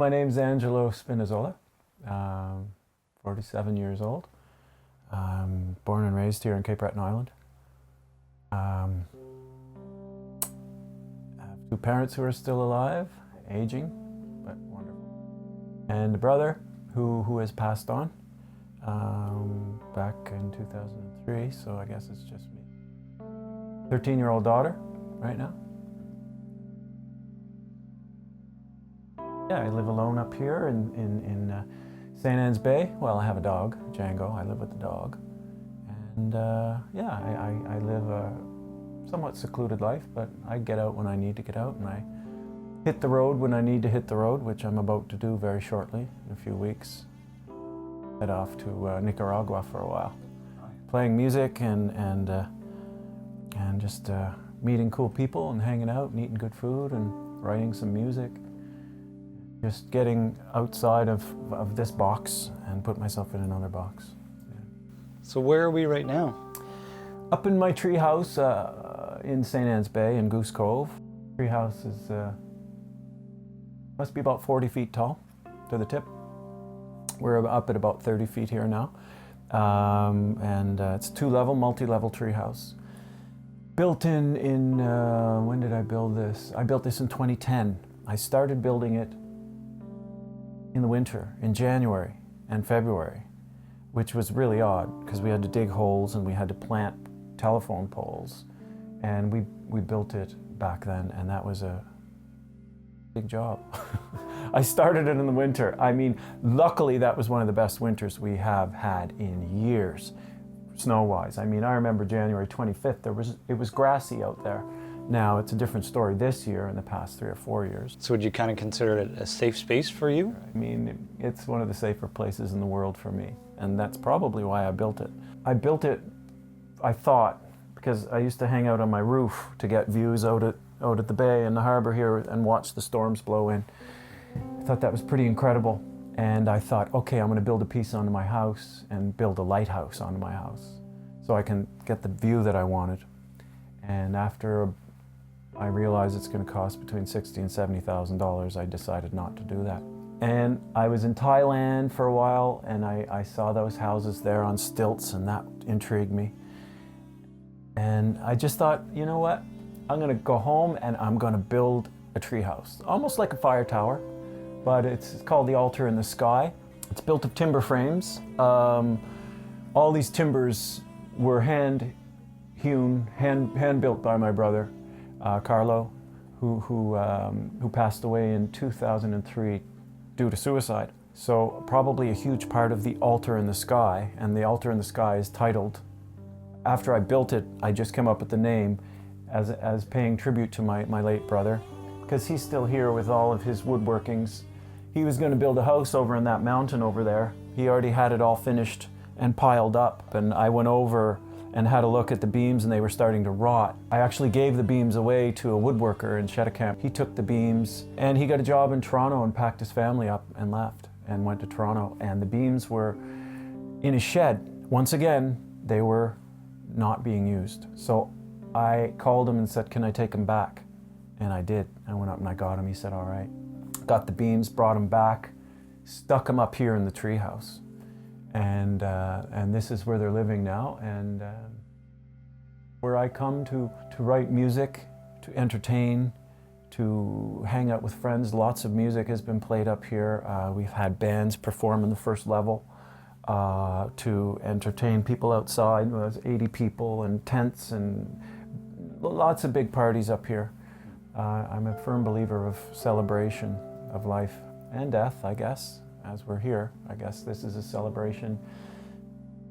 my name's Angelo Spinazzola, 47 years old. Born and raised here in Cape Breton Island. I have two parents who are still alive, aging, but wonderful. And a brother who has passed on back in 2003, so I guess it's just me. 13-year-old daughter right now. Yeah, I live alone up here in St. Anne's Bay. Well, I have a dog, Django. I live with the dog. And yeah, I live a somewhat secluded life, but I get out when I need to get out, and I hit the road when I need to hit the road, which I'm about to do very shortly, in a few weeks. Head off to Nicaragua for a while, playing music and just meeting cool people and hanging out and eating good food and writing some music. Just getting outside of this box and put myself in another box. Yeah. So where are we right now? Up in my treehouse in St. Anne's Bay in Goose Cove. Treehouse is must be about 40 feet tall to the tip. We're up at about 30 feet here now. And it's two-level, multi-level treehouse. Built in when did I build this? I built this in 2010. I started building it in the winter, in January and February, which was really odd because we had to dig holes and we had to plant telephone poles. And we built it back then, and that was a big job. I started it in the winter. I mean, luckily that was one of the best winters we have had in years, snow-wise. I mean, I remember January 25th, it was grassy out there. Now it's a different story this year in the past 3 or 4 years. So would you kind of consider it a safe space for you? I mean, it's one of the safer places in the world for me, and that's probably why I built it. I built it, I thought, because I used to hang out on my roof to get views out at the bay and the harbor here and watch the storms blow in. I thought that was pretty incredible, and I thought, okay, I'm going to build a piece onto my house and build a lighthouse onto my house so I can get the view that I wanted. And after I realized it's going to cost between $60,000 and $70,000, I decided not to do that. And I was in Thailand for a while, and I saw those houses there on stilts, and that intrigued me. And I just thought, you know what? I'm going to go home and I'm going to build a treehouse, almost like a fire tower, but it's called the Altar in the Sky. It's built of timber frames. All these timbers were hand-hewn, hand-built by my brother, Carlo, who passed away in 2003 due to suicide. So probably a huge part of the Altar in the Sky, and the Altar in the Sky is titled, after I built it, I just came up with the name as paying tribute to my late brother, because he's still here with all of his woodworkings. He was going to build a house over in that mountain over there. He already had it all finished and piled up, and I went over and had a look at the beams, and they were starting to rot. I actually gave the beams away to a woodworker in Cheticamp. He took the beams, and he got a job in Toronto and packed his family up and left and went to Toronto. And the beams were in a shed. Once again, they were not being used. So I called him and said, can I take them back? And I did. I went up and I got him. He said, all right. Got the beams, brought them back, stuck them up here in the treehouse. And this is where they're living now, and where I come to write music, to entertain, to hang out with friends. Lots of music has been played up here. We've had bands perform in the first level to entertain people outside. There's 80 people and tents and lots of big parties up here. I'm a firm believer of celebration of life and death, I guess. As we're here, I guess this is a celebration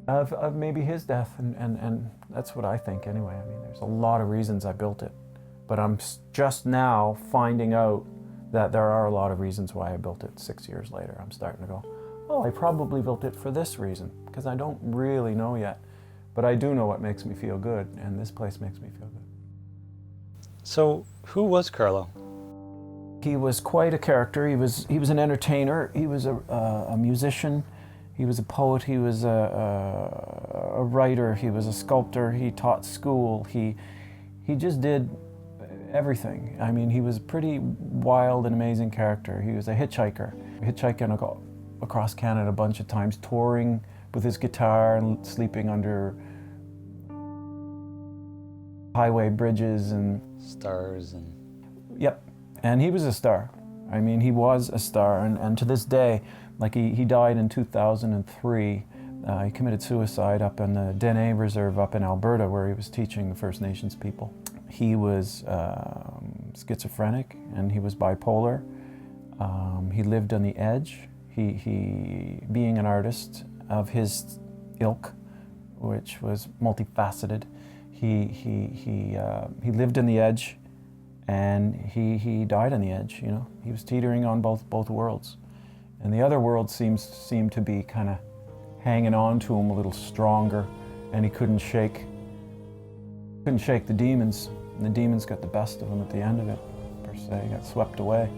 of maybe his death, and that's what I think anyway. I mean, there's a lot of reasons I built it, but I'm just now finding out that there are a lot of reasons why I built it 6 years later. I'm starting to go, oh, I probably built it for this reason, because I don't really know yet, but I do know what makes me feel good, and this place makes me feel good. So who was Carlo? He was quite a character. He was an entertainer. He was a musician. He was a poet. He was a writer. He was a sculptor. He taught school. He just did everything. I mean, he was a pretty wild and amazing character. He was a hitchhiker, hitchhiking across Canada a bunch of times, touring with his guitar and sleeping under highway bridges and stars and... Yep, and he was a star. I mean, he was a star, and to this day, like he died in 2003. He committed suicide up in the Dene Reserve up in Alberta, where he was teaching the First Nations people. He was schizophrenic and he was bipolar. He lived on the edge. He being an artist of his ilk, which was multifaceted, he lived on the edge, and he died on the edge. You know, he was teetering on both worlds, and the other world seemed to be kind of hanging on to him a little stronger, and he couldn't shake the demons. And the demons got the best of him at the end of it, per se. He got swept away.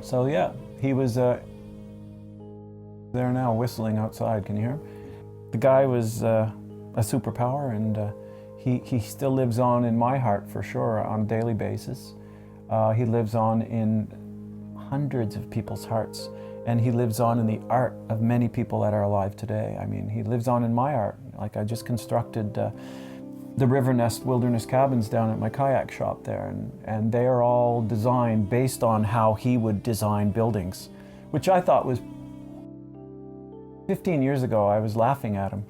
So yeah, he was there now, whistling outside. Can you hear him? The guy was a superpower, and he still lives on in my heart for sure on a daily basis. He lives on in hundreds of people's hearts, and he lives on in the art of many people that are alive today. I mean, he lives on in my art. Like, I just constructed the River Nest Wilderness Cabins down at my kayak shop there, and they are all designed based on how he would design buildings, which I thought was 15 years ago. I was laughing at him,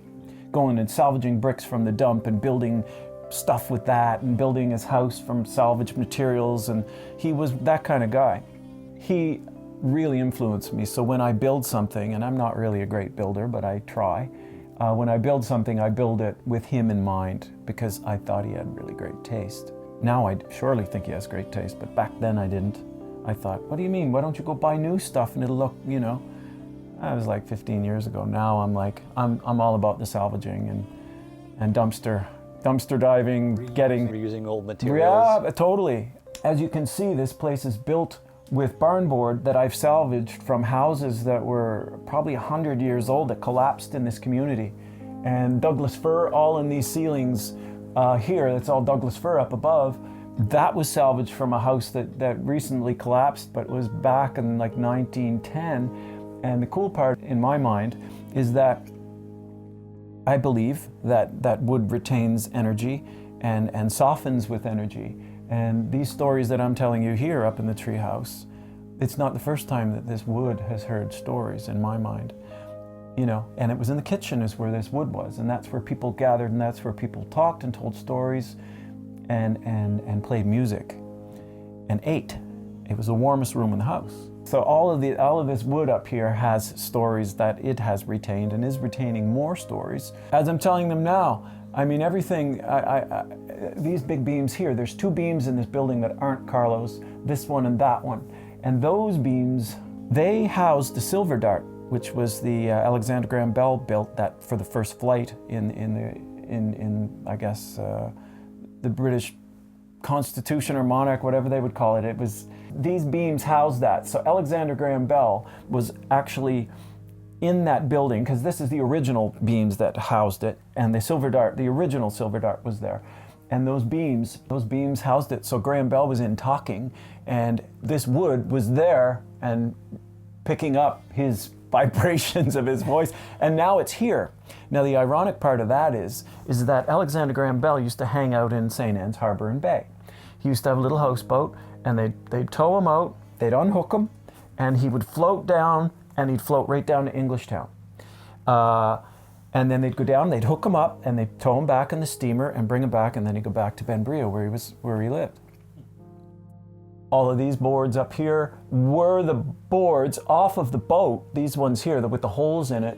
going and salvaging bricks from the dump and building stuff with that, and building his house from salvaged materials, and he was that kind of guy. He really influenced me. So when I build something, and I'm not really a great builder, but I try, when I build something, I build it with him in mind, because I thought he had really great taste. Now I surely think he has great taste, but back then I didn't. I thought, what do you mean? Why don't you go buy new stuff and it'll look, you know? That was like 15 years ago. Now I'm like, I'm all about the salvaging and dumpster diving, reusing old materials. Yeah, totally. As you can see, this place is built with barn board that I've salvaged from houses that were probably 100 years old that collapsed in this community. And Douglas fir all in these ceilings here, that's all Douglas fir up above. That was salvaged from a house that recently collapsed, but was back in like 1910. And the cool part in my mind is that I believe that wood retains energy and softens with energy. And these stories that I'm telling you here up in the treehouse, it's not the first time that this wood has heard stories in my mind. You know, and it was in the kitchen is where this wood was, and that's where people gathered, and that's where people talked and told stories and played music and ate. It was the warmest room in the house. So all of this wood up here has stories that it has retained and is retaining more stories as I'm telling them now. I mean, everything, these big beams here, there's two beams in this building that aren't Carlo's, this one and that one. And those beams, they housed the Silver Dart, which was the Alexander Graham Bell built that for the first flight in I guess, the British Constitution or Monarch, whatever they would call it. It was, these beams housed that. So Alexander Graham Bell was actually in that building, because this is the original beams that housed it, and the Silver Dart, the original Silver Dart was there. And those beams housed it. So Graham Bell was in talking, and this wood was there and picking up his vibrations of his voice, and now it's here. Now the ironic part of that is that Alexander Graham Bell used to hang out in St. Anne's Harbor and Bay. He used to have a little houseboat, and they'd tow him out, they'd unhook him, and he would float down, and he'd float right down to Englishtown. And then they'd go down, they'd hook him up, and they'd tow him back in the steamer and bring him back, and then he'd go back to Benbrio where he lived. All of these boards up here were the boards off of the boat. These ones here with the holes in it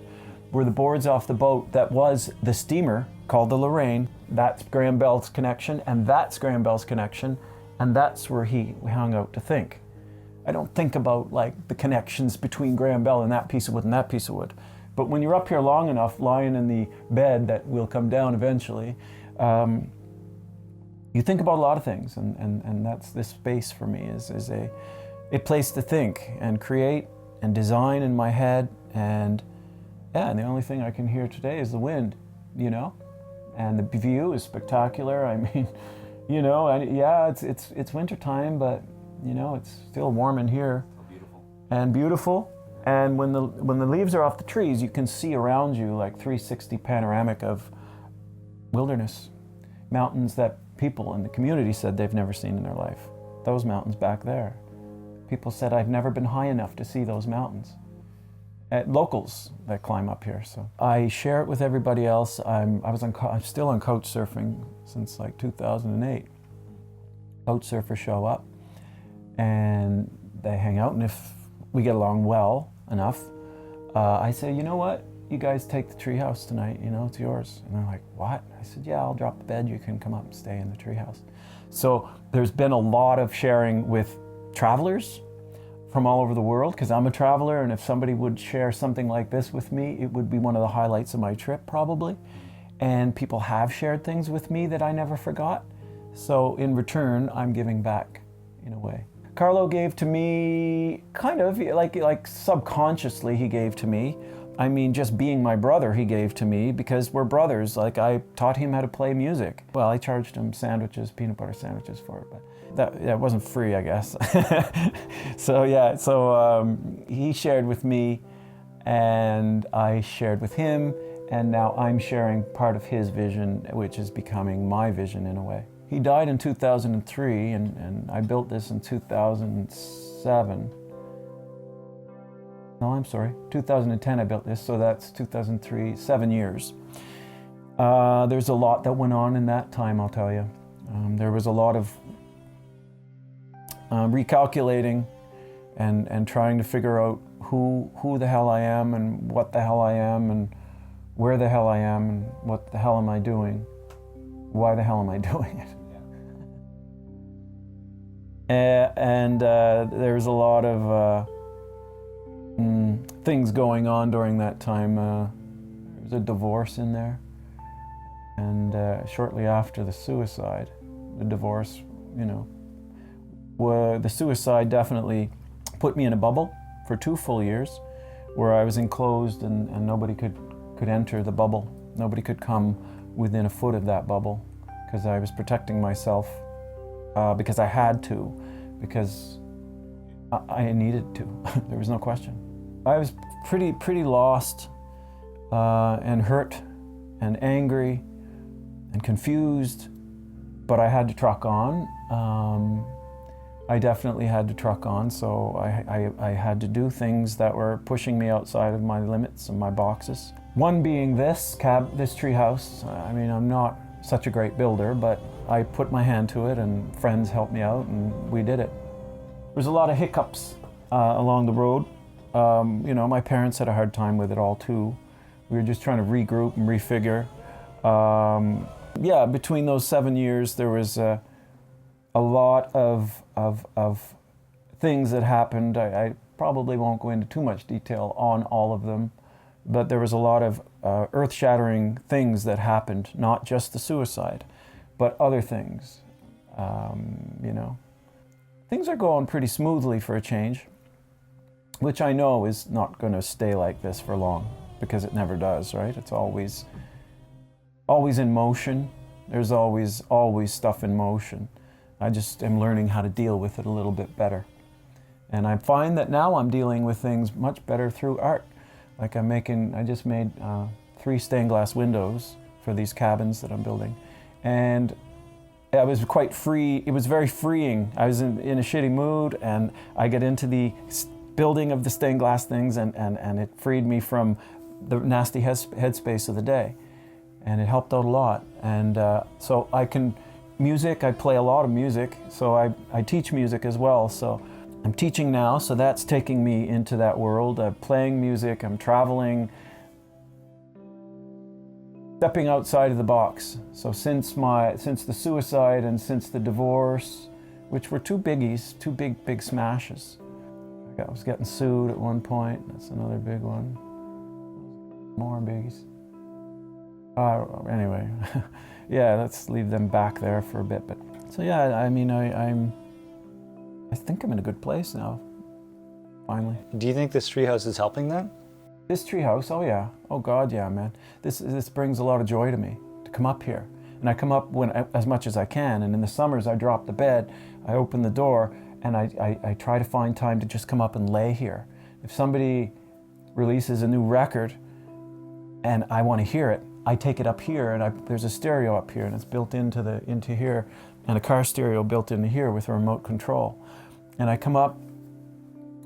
were the boards off the boat that was the steamer called the Lorraine. That's Graham Bell's connection, and that's Graham Bell's connection, and that's where he hung out to think. I don't think about like the connections between Graham Bell and that piece of wood and that piece of wood. But when you're up here long enough, lying in the bed that will come down eventually, you think about a lot of things, and that's this space for me is a place to think and create and design in my head, and the only thing I can hear today is the wind, you know, and the view is spectacular. I mean, You know, and yeah, it's winter time, but you know, it's still warm in here. Beautiful. And beautiful. And when the leaves are off the trees, you can see around you like 360 panoramic of wilderness, mountains that people in the community said they've never seen in their life. Those mountains back there. People said, I've never been high enough to see those mountains. Locals that climb up here. So I share it with everybody else. I'm still on couch surfing since like 2008. Couch surfers show up and they hang out, and if we get along well enough, I say, you know what? You guys take the treehouse tonight, you know, it's yours. And they're like, what? I said, yeah, I'll drop the bed, you can come up and stay in the treehouse. So there's been a lot of sharing with travelers from all over the world, because I'm a traveler, and if somebody would share something like this with me, it would be one of the highlights of my trip probably. And people have shared things with me that I never forgot. So in return, I'm giving back in a way. Carlo gave to me kind of like subconsciously he gave to me. I mean, just being my brother, he gave to me because we're brothers. Like, I taught him how to play music. Well, I charged him sandwiches, peanut butter sandwiches for it, but that wasn't free, I guess. So yeah, he shared with me and I shared with him, and now I'm sharing part of his vision, which is becoming my vision in a way. He died in 2003 and I built this in 2007. No, I'm sorry, 2010 I built this, so that's 2003, 7 years. There's a lot that went on in that time, I'll tell you. There was a lot of recalculating and trying to figure out who the hell I am and what the hell I am and where the hell I am and what the hell am I doing? Why the hell am I doing it? And there was a lot of things going on during that time. There was a divorce in there, and shortly after the suicide, the divorce, you know, the suicide definitely put me in a bubble for 2 full years, where I was enclosed and nobody could enter the bubble. Nobody could come within a foot of that bubble, because I was protecting myself, because I had to, because I needed to. There was no question. I was pretty lost and hurt and angry and confused, but I had to truck on. I definitely had to truck on, so I had to do things that were pushing me outside of my limits and my boxes. One being this tree house. I mean, I'm not such a great builder, but I put my hand to it and friends helped me out and we did it. There's a lot of hiccups along the road. You know, my parents had a hard time with it all too. We were just trying to regroup and refigure. Yeah, between those 7 years, there was a lot of things that happened. I probably won't go into too much detail on all of them, but there was a lot of earth-shattering things that happened, not just the suicide, but other things, you know. Things are going pretty smoothly for a change, which I know is not going to stay like this for long, because it never does, right? It's always in motion. There's always stuff in motion. I just am learning how to deal with it a little bit better. And I find that now I'm dealing with things much better through art. Like I just made 3 stained glass windows for these cabins that I'm building. And I was quite free. It was very freeing. I was in a shitty mood, and I get into the building of the stained glass things, and it freed me from the nasty headspace of the day. And it helped out a lot. And so I play a lot of music, so I teach music as well. So I'm teaching now, so that's taking me into that world. I'm playing music, I'm traveling, stepping outside of the box. So since the suicide and since the divorce, which were 2 biggies, 2 big smashes. I was getting sued at one point, that's another big one. More biggies. Anyway, yeah, let's leave them back there for a bit. But so yeah, I mean, I think I'm in a good place now, finally. Do you think this treehouse is helping that? This treehouse, oh yeah, oh God, yeah, man. This brings a lot of joy to me to come up here. And I come up as much as I can, and in the summers I drop the bed, I open the door, and I try to find time to just come up and lay here. If somebody releases a new record and I want to hear it, I take it up here, and there's a stereo up here, and it's built into here, and a car stereo built into here with a remote control. And I come up,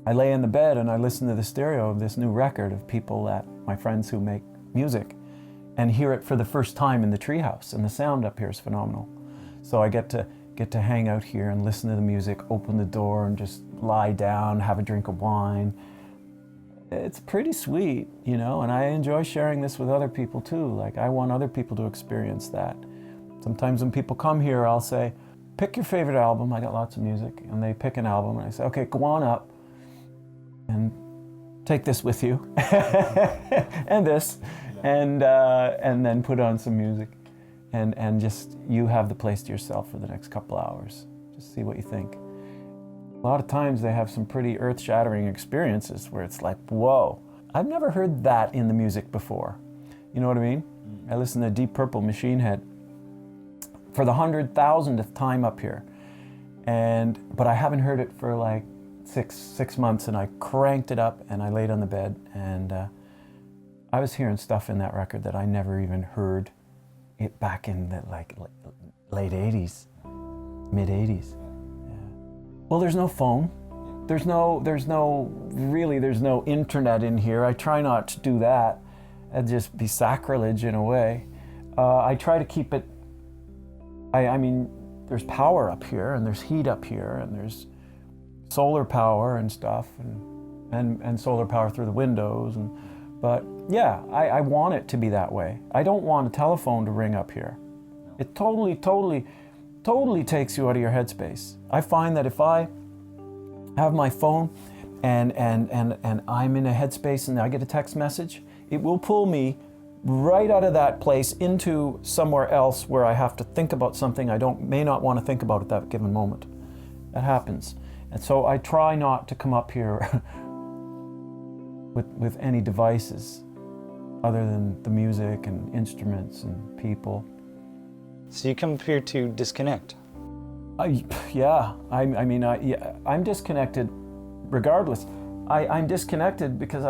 I lay in the bed, and I listen to the stereo of this new record of my friends who make music, and hear it for the first time in the treehouse, and the sound up here is phenomenal. So I get to hang out here and listen to the music, open the door, and just lie down, have a drink of wine. It's pretty sweet, you know, and I enjoy sharing this with other people too. Like, I want other people to experience that. Sometimes when people come here, I'll say, pick your favorite album. I got lots of music, and they pick an album, and I say, okay, go on up and take this with you and this, and then put on some music, and just, you have the place to yourself for the next couple hours. Just see what you think. A lot of times they have some pretty earth-shattering experiences where it's like, whoa, I've never heard that in the music before. You know what I mean? I listened to Deep Purple Machine Head for the 100,000th time up here, but I haven't heard it for like six months, and I cranked it up and I laid on the bed, and I was hearing stuff in that record that I never even heard it back in the late 80s, mid 80s. Well, there's no phone. There's no internet in here. I try not to do that. That'd just be sacrilege in a way. I try to keep it, I mean, there's power up here, and there's heat up here, and there's solar power and stuff, and solar power through the windows. But yeah, I want it to be that way. I don't want a telephone to ring up here. It totally takes you out of your headspace. I find that if I have my phone and I'm in a headspace and I get a text message, it will pull me right out of that place into somewhere else where I have to think about something I may not want to think about at that given moment. That happens. And so I try not to come up here with any devices other than the music and instruments and people. So you come up here to disconnect? I'm disconnected regardless. I'm disconnected because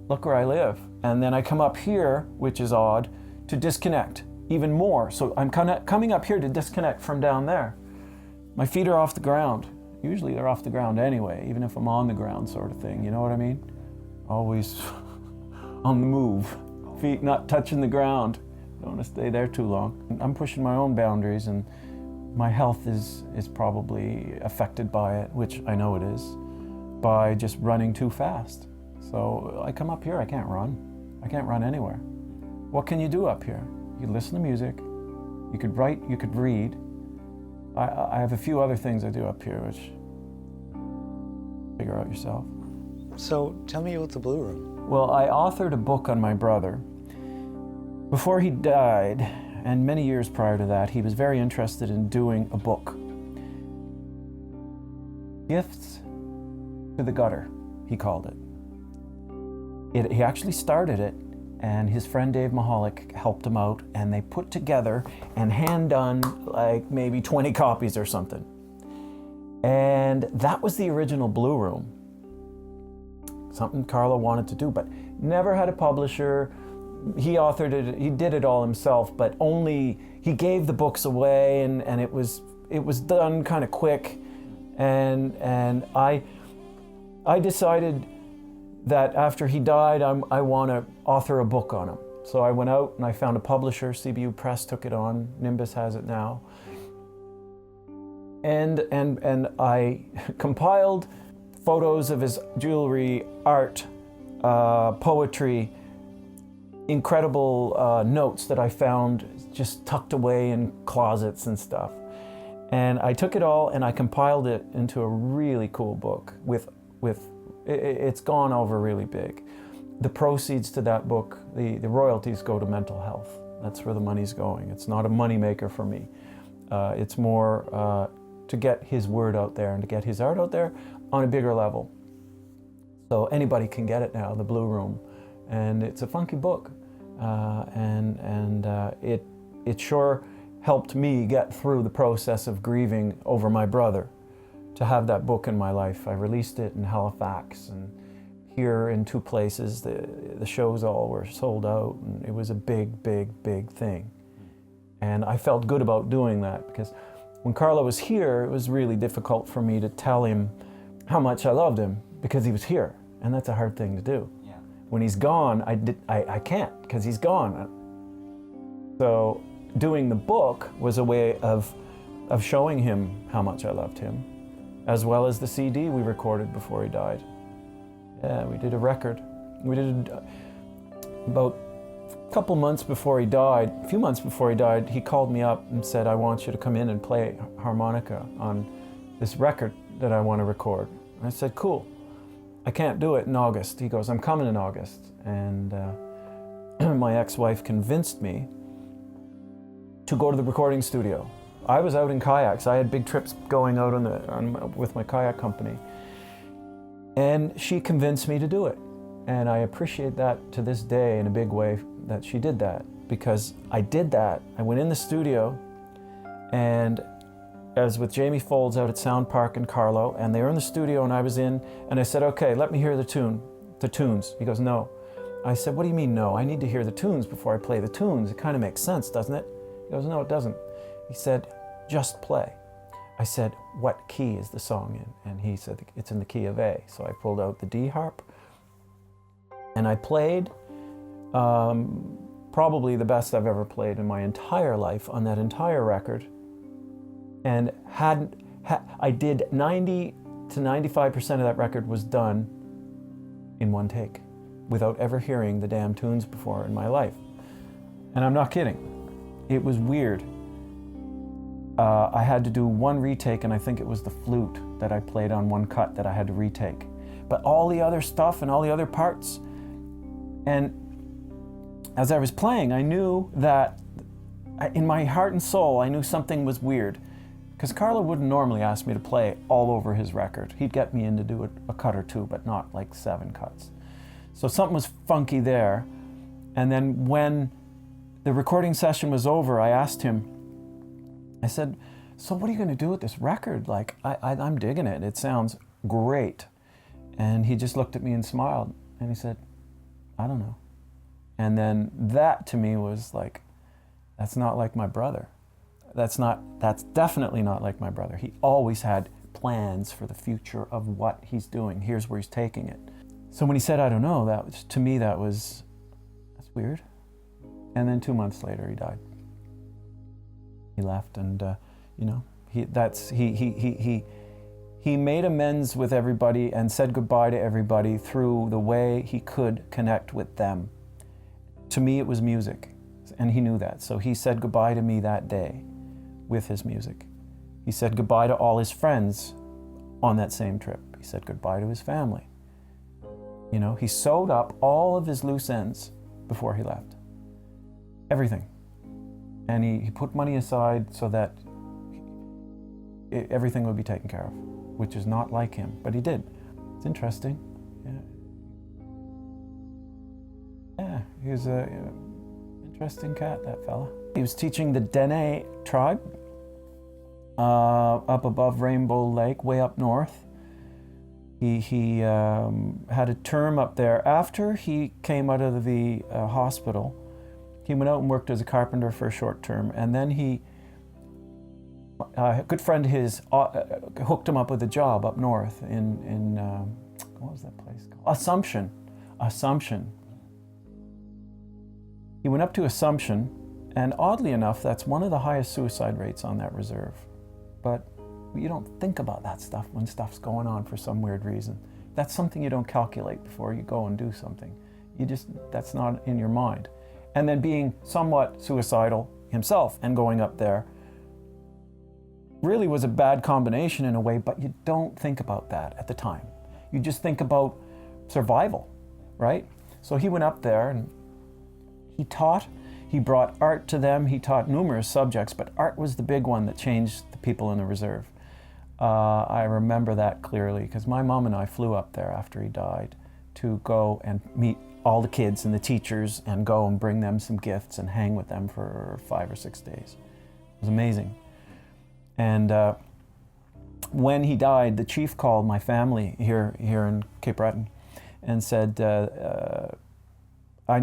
look where I live. And then I come up here, which is odd, to disconnect even more. So I'm coming up here to disconnect from down there. My feet are off the ground. Usually they're off the ground anyway, even if I'm on the ground, sort of thing. You know what I mean? Always on the move. Feet not touching the ground. Don't want to stay there too long. I'm pushing my own boundaries, and my health is probably affected by it, which I know it is, by just running too fast. So I come up here, I can't run. I can't run anywhere. What can you do up here? You can listen to music, you could write, you could read. I have a few other things I do up here, which figure out yourself. So tell me about the Blue Room. Well, I authored a book on my brother. Before he died, and many years prior to that, he was very interested in doing a book. Gifts to the Gutter, he called it. He actually started it, and his friend Dave Mahalik helped him out, and they put together and hand done like maybe 20 copies or something. And that was the original Blue Room. Something Carlo wanted to do, but never had a publisher. He authored it, he did it all himself, but only, he gave the books away, and it was done kind of quick. And I decided that after he died, I want to author a book on him. So I went out and I found a publisher. CBU Press took it on. Nimbus has it now. And I compiled photos of his jewelry, art, poetry, incredible notes that I found just tucked away in closets and stuff. And I took it all and I compiled it into a really cool book it's gone over really big. The proceeds to that book, the royalties go to mental health. That's where the money's going. It's not a money maker for me. It's more to get his word out there and to get his art out there on a bigger level. So anybody can get it now, the Blue Room. And it's a funky book. it sure helped me get through the process of grieving over my brother to have that book in my life. I released it in Halifax and here in 2 places. The shows all were sold out, and it was a big, big, big thing. And I felt good about doing that, because when Carlo was here, it was really difficult for me to tell him how much I loved him, because he was here, and that's a hard thing to do. Yeah. When he's gone, I can't, because he's gone. So doing the book was a way of showing him how much I loved him, as well as the CD we recorded before he died. Yeah, we did a record. We did about a couple months before he died, a few months before he died, he called me up and said, I want you to come in and play harmonica on this record that I want to record. And I said, cool. I can't do it in August. He goes, I'm coming in August. And my ex-wife convinced me to go to the recording studio. I was out in kayaks. I had big trips going out with my kayak company. And she convinced me to do it. And I appreciate that to this day in a big way, that she did that, because I did that. I went in the studio, and I was with Jamie Folds out at Sound Park and Carlo, and they were in the studio and I was in, and I said, okay, let me hear the tunes. He goes, no. I said, what do you mean no? I need to hear the tunes before I play the tunes. It kind of makes sense, doesn't it? He goes, no, it doesn't. He said, just play. I said, what key is the song in? And he said, it's in the key of A. So I pulled out the D harp, and I played probably the best I've ever played in my entire life on that entire record. And I did 90 to 95% of that record was done in one take, without ever hearing the damn tunes before in my life. And I'm not kidding. It was weird. I had to do one retake, and I think it was the flute that I played on one cut that I had to retake. But all the other stuff and all the other parts, and as I was playing, I knew that in my heart and soul, I knew something was weird, because Carlo wouldn't normally ask me to play all over his record. He'd get me in to do a cut or two, but not like 7 cuts. So something was funky there. And then when the recording session was over, I asked him, I said, so what are you going to do with this record? Like, I'm digging it. It sounds great. And he just looked at me and smiled. And he said, I don't know. And then that to me was like, that's not like my brother. That's definitely not like my brother. He always had plans for the future of what he's doing. Here's where he's taking it. So when he said, I don't know, to me that's weird. And then 2 months later, he died. He left, and he made amends with everybody and said goodbye to everybody through the way he could connect with them. To me, it was music, and he knew that. So he said goodbye to me that day with his music. He said goodbye to all his friends on that same trip. He said goodbye to his family. You know, he sewed up all of his loose ends before he left. Everything. And he put money aside so that everything would be taken care of, which is not like him, but he did. It's interesting. Yeah, he was an interesting cat, that fella. He was teaching the Dene tribe up above Rainbow Lake, way up north. He had a term up there. After he came out of the hospital, he went out and worked as a carpenter for a short term, and then a good friend of his hooked him up with a job up north in what was that place called? Assumption. He went up to Assumption, and oddly enough, that's one of the highest suicide rates on that reserve. But you don't think about that stuff when stuff's going on for some weird reason. That's something you don't calculate before you go and do something. That's not in your mind. And then being somewhat suicidal himself and going up there really was a bad combination in a way, but you don't think about that at the time. You just think about survival, right? So he went up there and he taught. He brought art to them. He taught numerous subjects, but art was the big one that changed the people in the reserve. I remember that clearly because my mom and I flew up there after he died to go and meet all the kids and the teachers and go and bring them some gifts and hang with them for 5 or 6 days. It was amazing. And when he died, the chief called my family here in Cape Breton and said, I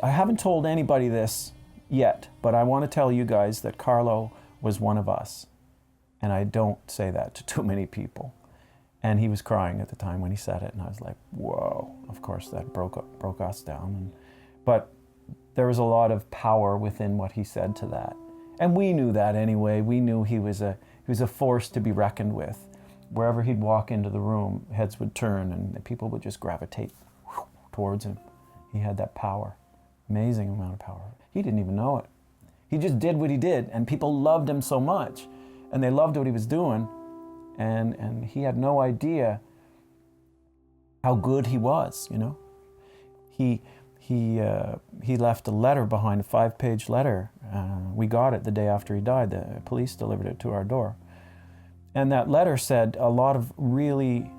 haven't told anybody this yet, but I want to tell you guys that Carlo was one of us. And I don't say that to too many people. And he was crying at the time when he said it, and I was like, whoa, of course that broke us down. But there was a lot of power within what he said to that. And we knew that anyway. We knew he was a force to be reckoned with. Wherever he'd walk into the room, heads would turn and the people would just gravitate towards him. He had that power, amazing amount of power. He didn't even know it. He just did what he did, and people loved him so much, and they loved what he was doing, and he had no idea how good he was, you know. He left a letter behind, a 5-page letter. We got it the day after he died. The police delivered it to our door. And that letter said a lot of really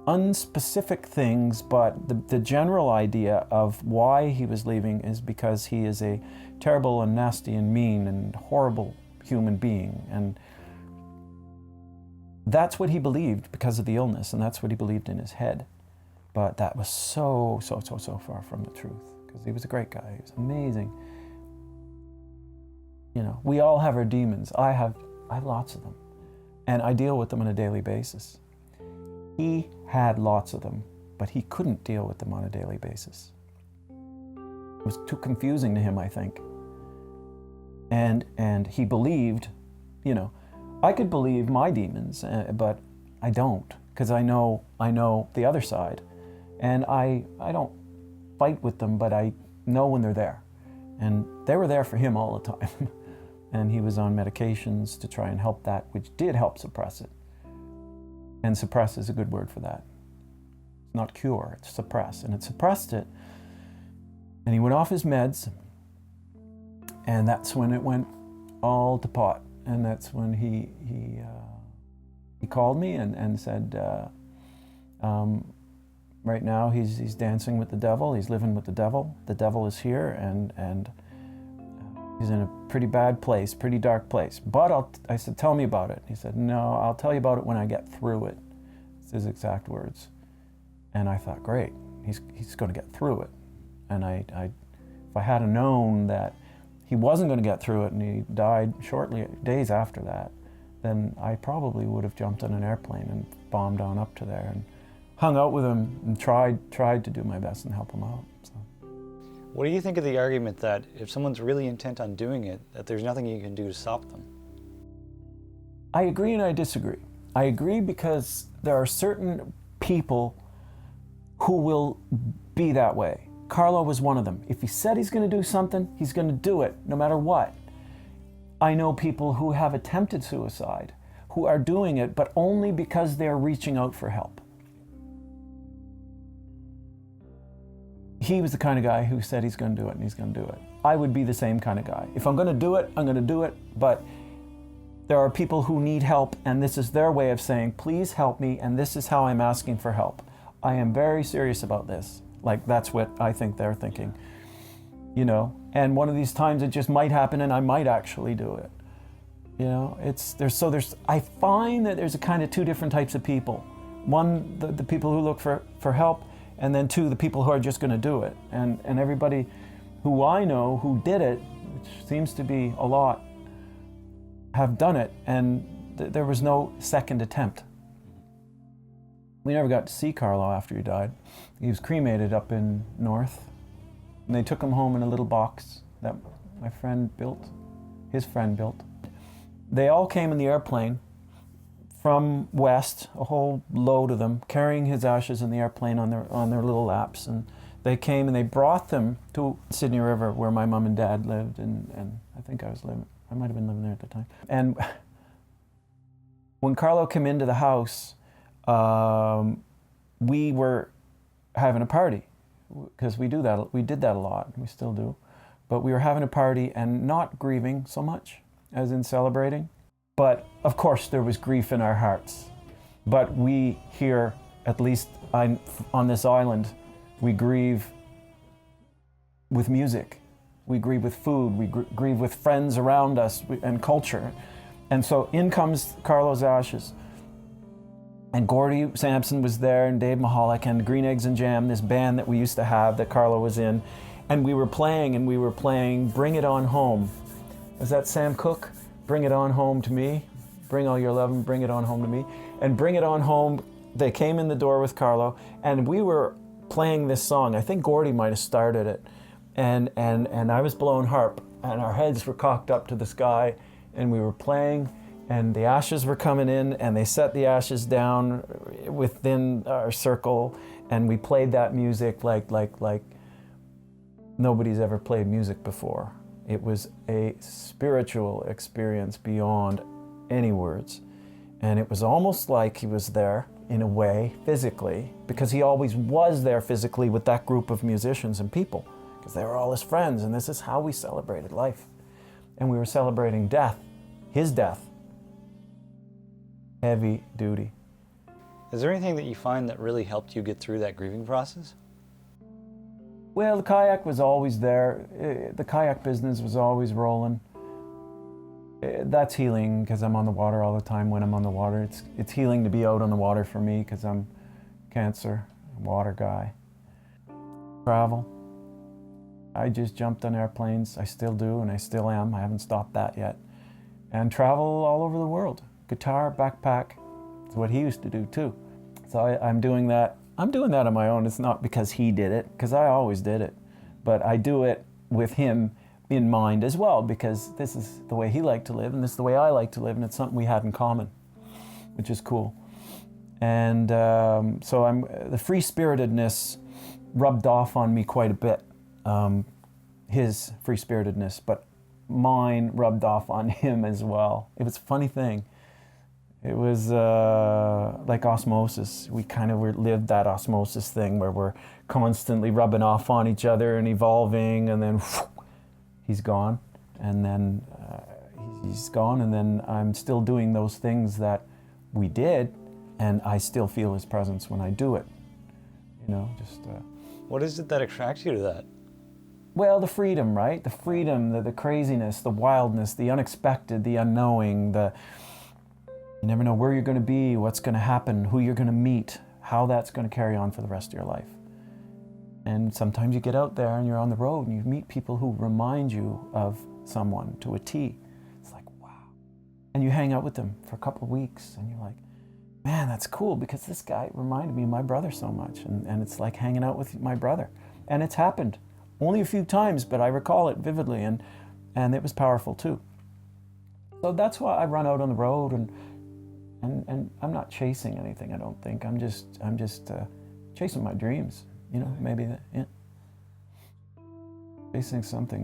unspecific things, but the general idea of why he was leaving is because he is a terrible and nasty and mean and horrible human being. And that's what he believed because of the illness, and that's what he believed in his head. But that was so far from the truth, because he was a great guy. He was amazing. You know, we all have our demons. I have lots of them, and I deal with them on a daily basis. He had lots of them, but he couldn't deal with them on a daily basis. It was too confusing to him, I think. And he believed, you know, I could believe my demons, but I don't, because I know the other side. And I don't fight with them, but I know when they're there. And they were there for him all the time. And he was on medications to try and help that, which did help suppress it. And suppress is a good word for that. It's not cure, it's suppress. And it suppressed it. And he went off his meds. And that's when it went all to pot. And that's when he called me and said, right now he's dancing with the devil, he's living with the devil is here, and he's in a pretty bad place, pretty dark place. But I said, tell me about it. He said, no, I'll tell you about it when I get through it. It's his exact words. And I thought, great, he's going to get through it. And if I had known that he wasn't going to get through it and he died shortly, days after that, then I probably would have jumped on an airplane and bombed on up to there and hung out with him and tried to do my best and help him out. So. What do you think of the argument that if someone's really intent on doing it, that there's nothing you can do to stop them? I agree and I disagree. I agree because there are certain people who will be that way. Carlo was one of them. If he said he's going to do something, he's going to do it, no matter what. I know people who have attempted suicide, who are doing it, but only because they're reaching out for help. He was the kind of guy who said he's going to do it, and he's going to do it. I would be the same kind of guy. If I'm going to do it, I'm going to do it, but there are people who need help, and this is their way of saying, please help me, and this is how I'm asking for help. I am very serious about this. Like, that's what I think they're thinking, you know? And one of these times it just might happen and I might actually do it. You know, I find that there's a kind of two different types of people. One, the people who look for help, and then two, the people who are just gonna do it. And everybody who I know who did it, which seems to be a lot, have done it, and there was no second attempt. We never got to see Carlo after he died. He was cremated up in North, and they took him home in a little box that my friend built, his friend built. They all came in the airplane from West, a whole load of them, carrying his ashes in the airplane on their little laps, and they came and they brought them to Sydney River, where my mom and dad lived, and I think I might have been living there at the time. And when Carlo came into the house, we were having a party, because we did that a lot, we still do, but we were having a party and not grieving so much as in celebrating. But of course there was grief in our hearts. But we here, at least on this island, we grieve with music. We grieve with food. We grieve with friends around us and culture. And so in comes Carlo's ashes. And Gordy Sampson was there, and Dave Mahalik, and Green Eggs and Jam, this band that we used to have that Carlo was in. And we were playing Bring It On Home. Was that Sam Cooke? Bring It On Home to Me. Bring all your love and bring it on home to me. And Bring It On Home, they came in the door with Carlo, and we were playing this song. I think Gordy might have started it. And I was blowing harp, and our heads were cocked up to the sky, and we were playing, and the ashes were coming in, and they set the ashes down within our circle, and we played that music like nobody's ever played music before. It was a spiritual experience beyond any words. And it was almost like he was there in a way, physically, because he always was there physically with that group of musicians and people, because they were all his friends, and this is how we celebrated life. And we were celebrating death, his death. Heavy duty. Is there anything that you find that really helped you get through that grieving process? Well, the kayak was always there. The kayak business was always rolling. That's healing because I'm on the water all the time when I'm on the water. It's healing to be out on the water for me because I'm cancer, water guy. Travel. I just jumped on airplanes. I still do, and I still am. I haven't stopped that yet. And travel all over the world. Guitar, backpack. It's what he used to do too. So I'm doing that. I'm doing that on my own. It's not because he did it, because I always did it. But I do it with him in mind as well, because this is the way he liked to live, and this is the way I like to live, and it's something we had in common, which is cool. And so the free-spiritedness rubbed off on me quite a bit. His free-spiritedness, but mine rubbed off on him as well. It was a funny thing. It was like osmosis. We kind of lived that osmosis thing where we're constantly rubbing off on each other and evolving, and then he's gone, and then he's gone, and then I'm still doing those things that we did, and I still feel his presence when I do it. You know, just... What is it that attracts you to that? Well, the freedom, right? The freedom, the craziness, the wildness, the unexpected, the unknowing, you never know where you're going to be, what's going to happen, who you're going to meet, how that's going to carry on for the rest of your life. And sometimes you get out there and you're on the road and you meet people who remind you of someone to a T. It's like, wow. And you hang out with them for a couple of weeks and you're like, man, that's cool because this guy reminded me of my brother so much. And it's like hanging out with my brother. And it's happened only a few times, but I recall it vividly, and it was powerful too. So that's why I run out on the road, and I'm not chasing anything, I don't think. I'm just chasing my dreams, you know, maybe that, yeah. Chasing something,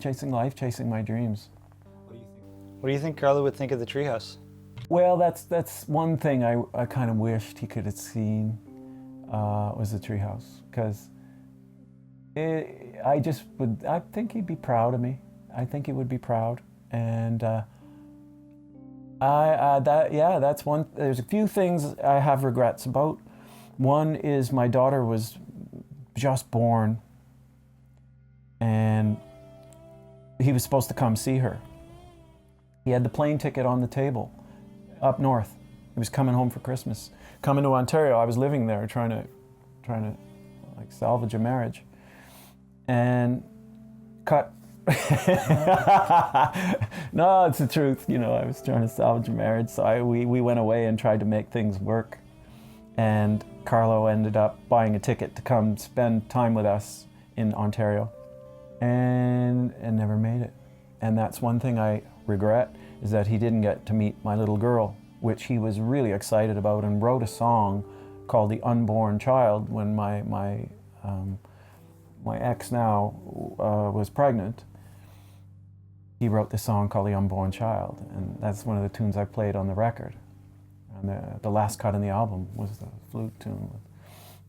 chasing life, chasing my dreams. What do you think Carlo would think of the treehouse? Well, that's one thing I kind of wished he could have seen, was the treehouse, because I think he'd be proud of me. I think he would be proud, and that's one. There's a few things I have regrets about. One is my daughter was just born, and he was supposed to come see her. He had the plane ticket on the table up north. He was coming home for Christmas, coming to Ontario. I was living there, trying to like salvage a marriage, and cut. No, it's the truth. You know, I was trying to salvage a marriage, so we went away and tried to make things work. And Carlo ended up buying a ticket to come spend time with us in Ontario, and never made it. And that's one thing I regret, is that he didn't get to meet my little girl, which he was really excited about, and wrote a song called "The Unborn Child" when my ex now was pregnant. He wrote this song called "The Unborn Child," and that's one of the tunes I played on the record. And the last cut in the album was the flute tune.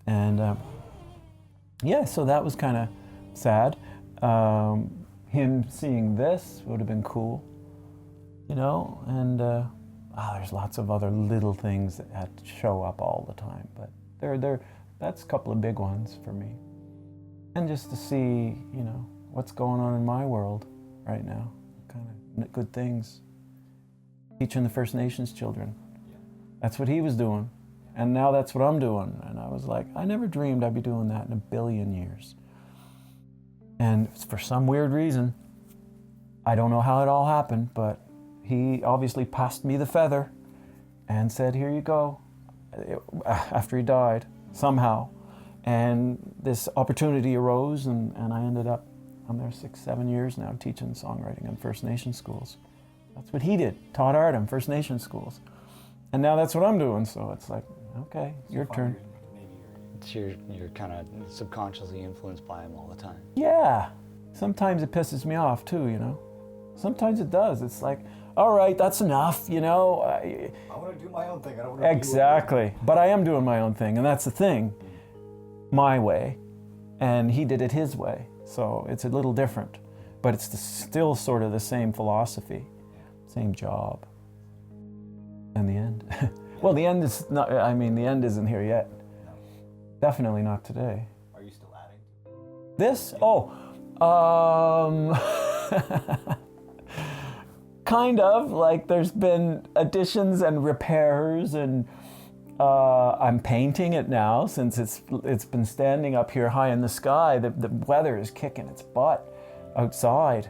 And so that was kind of sad. Him seeing this would have been cool, you know, and there's lots of other little things that had to show up all the time, but that's a couple of big ones for me. and just to see, you know, what's going on in my world right now, kind of good things. Teaching the First Nations children. That's what he was doing. And now that's what I'm doing. And I was like, I never dreamed I'd be doing that in a billion years. And for some weird reason, I don't know how it all happened, but he obviously passed me the feather and said, here you go, after he died, somehow. And this opportunity arose, and I ended up, I'm there 6-7 years now teaching songwriting in First Nation schools. That's what he did, taught art in First Nation schools. And now that's what I'm doing, so it's like, okay, your turn. You're kind of subconsciously influenced by him all the time. Yeah, sometimes it pisses me off too, you know. Sometimes it does. It's like, all right, that's enough, you know. I want to do my own thing. I don't want to Exactly. But I am doing my own thing, and that's the thing. My way. And he did it his way. So it's a little different. But it's still sort of the same philosophy, same job. In the end. Well, the end is not, I mean, the end isn't here yet. No. Definitely not today. Are you still adding? This? Oh, kind of, like there's been additions and repairs, and I'm painting it now since it's been standing up here high in the sky. The weather is kicking its butt outside.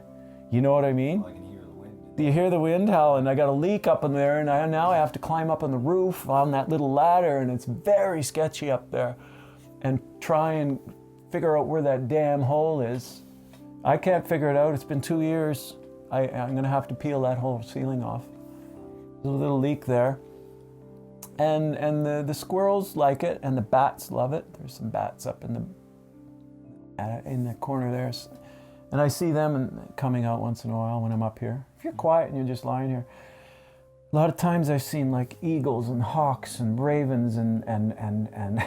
You know what I mean? Oh, I can hear the wind. Do you hear the wind howling? I got a leak up in there, and now I have to climb up on the roof on that little ladder, and it's very sketchy up there, and try and figure out where that damn hole is. I can't figure it out. It's been 2 years. I'm going to have to peel that whole ceiling off. There's a little leak there. And the squirrels like it, and the bats love it. There's some bats up in the corner there. And I see them coming out once in a while when I'm up here. If you're quiet and you're just lying here, a lot of times I've seen like eagles and hawks and ravens and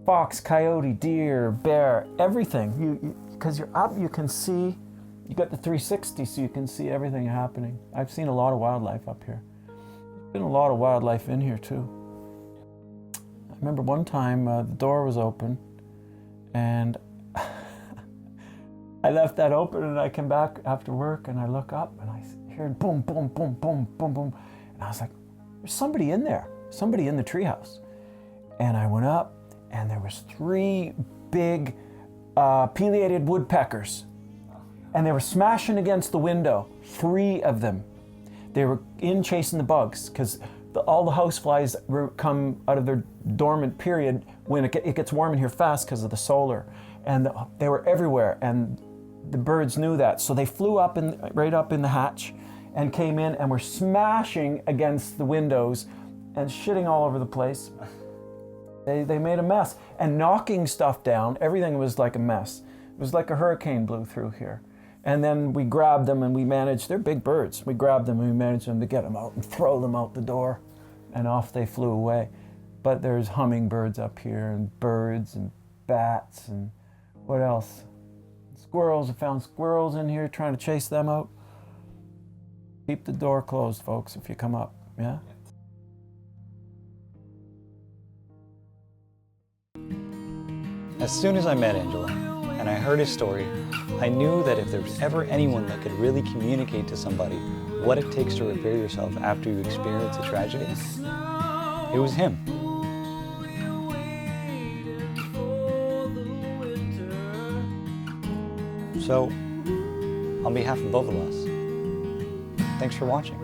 fox, coyote, deer, bear, everything. Because you're up, you can see. You got the 360, so you can see everything happening. I've seen a lot of wildlife up here. There's been a lot of wildlife in here too. I remember one time the door was open, and I left that open, and I came back after work, and I look up, and I hear boom, boom, boom, boom, boom, boom, and I was like, "There's somebody in there, somebody in the treehouse." And I went up, and there was 3 big pileated woodpeckers. And they were smashing against the window, 3 of them. They were in chasing the bugs, because all the houseflies come out of their dormant period when it gets warm in here fast because of the solar. And they were everywhere, and the birds knew that. So they flew up right up in the hatch and came in and were smashing against the windows and shitting all over the place. They made a mess and knocking stuff down. Everything was like a mess. It was like a hurricane blew through here. And then we grabbed them, and we managed, they're big birds. We grabbed them and we managed them to get them out and throw them out the door, and off they flew away. But there's hummingbirds up here, and birds and bats, and what else? Squirrels. I found squirrels in here, trying to chase them out. Keep the door closed, folks, if you come up, yeah? As soon as I met Angelo and I heard his story, I knew that if there was ever anyone that could really communicate to somebody what it takes to repair yourself after you experience a tragedy, it was him. So, on behalf of both of us, thanks for watching.